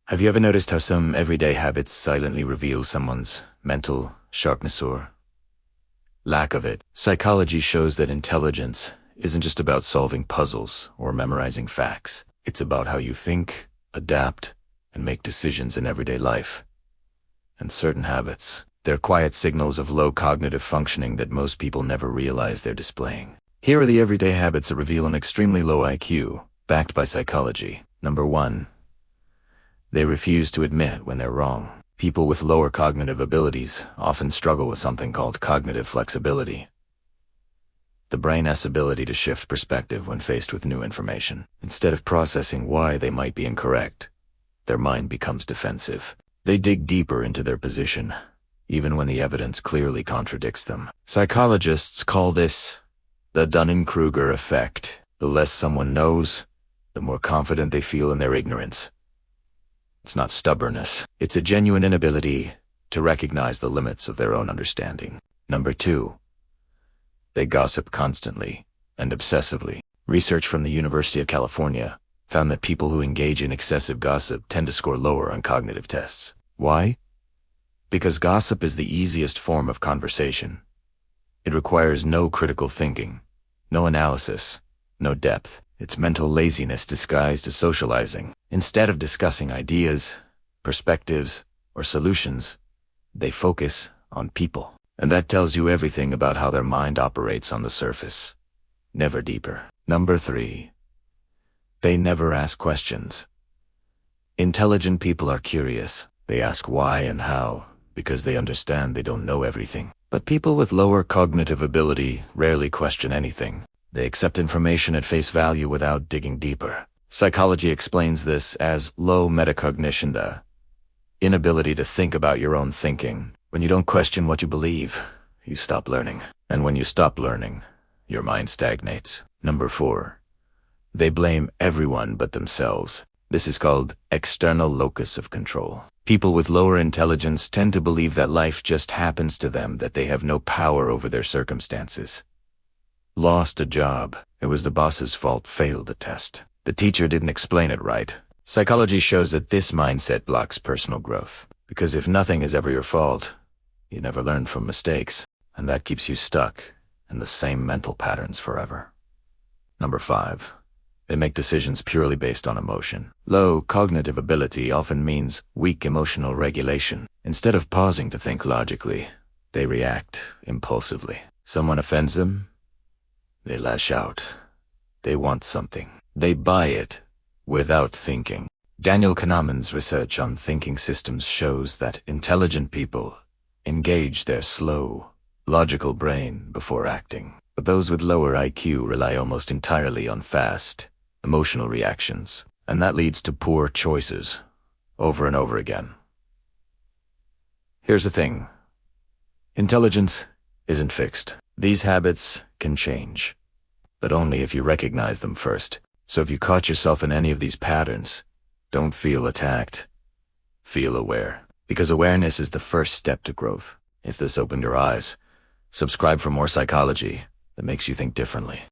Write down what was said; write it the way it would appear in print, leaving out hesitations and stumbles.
Have you ever noticed how some everyday habits silently reveal someone's mental sharpness or lack of it? Psychology shows that intelligence isn't just about solving puzzles or memorizing facts. It's about how you think, adapt, and make decisions in everyday life. And certain habits, they're quiet signals of low cognitive functioning that most people never realize they're displaying. Here are the everyday habits that reveal an extremely low IQ, backed by psychology. Number 1. They refuse to admit when they're wrong. People with lower cognitive abilities often struggle with something called cognitive flexibility. The brain's ability to shift perspective when faced with new information. Instead of processing why they might be incorrect, their mind becomes defensive. They dig deeper into their position, even when the evidence clearly contradicts them. Psychologists call this the Dunning-Kruger effect. The less someone knows, the more confident they feel in their ignorance. It's not stubbornness. It's a genuine inability to recognize the limits of their own understanding. Number 2. They gossip constantly and obsessively. Research from the University of California found that people who engage in excessive gossip tend to score lower on cognitive tests. Why? Because gossip is the easiest form of conversation. It requires no critical thinking, no analysis, no depth. It's mental laziness disguised as socializing. Instead of discussing ideas, perspectives, or solutions, they focus on people. And that tells you everything about how their mind operates on the surface, never deeper. Number 3. They never ask questions. Intelligent people are curious. They ask why and how, because they understand they don't know everything. But people with lower cognitive ability rarely question anything. They accept information at face value without digging deeper. Psychology explains this as low metacognition, the inability to think about your own thinking. When you don't question what you believe, you stop learning. And when you stop learning, your mind stagnates. Number 4. They blame everyone but themselves. This is called external locus of control. People with lower intelligence tend to believe that life just happens to them, that they have no power over their circumstances. Lost a job. It was the boss's fault. Failed a test. The teacher didn't explain it right. Psychology shows that this mindset blocks personal growth. Because if nothing is ever your fault, you never learn from mistakes. And that keeps you stuck in the same mental patterns forever. Number 5. They make decisions purely based on emotion. Low cognitive ability often means weak emotional regulation. Instead of pausing to think logically, they react impulsively. Someone offends them, they lash out. They want something. They buy it without thinking. Daniel Kahneman's research on thinking systems shows that intelligent people engage their slow, logical brain before acting. But those with lower IQ rely almost entirely on fast, emotional reactions. And that leads to poor choices over and over again. Here's the thing. Intelligence isn't fixed. These habits can change, but only if you recognize them first. So if you caught yourself in any of these patterns, don't feel attacked. Feel aware. Because awareness is the first step to growth. If this opened your eyes, subscribe for more psychology that makes you think differently.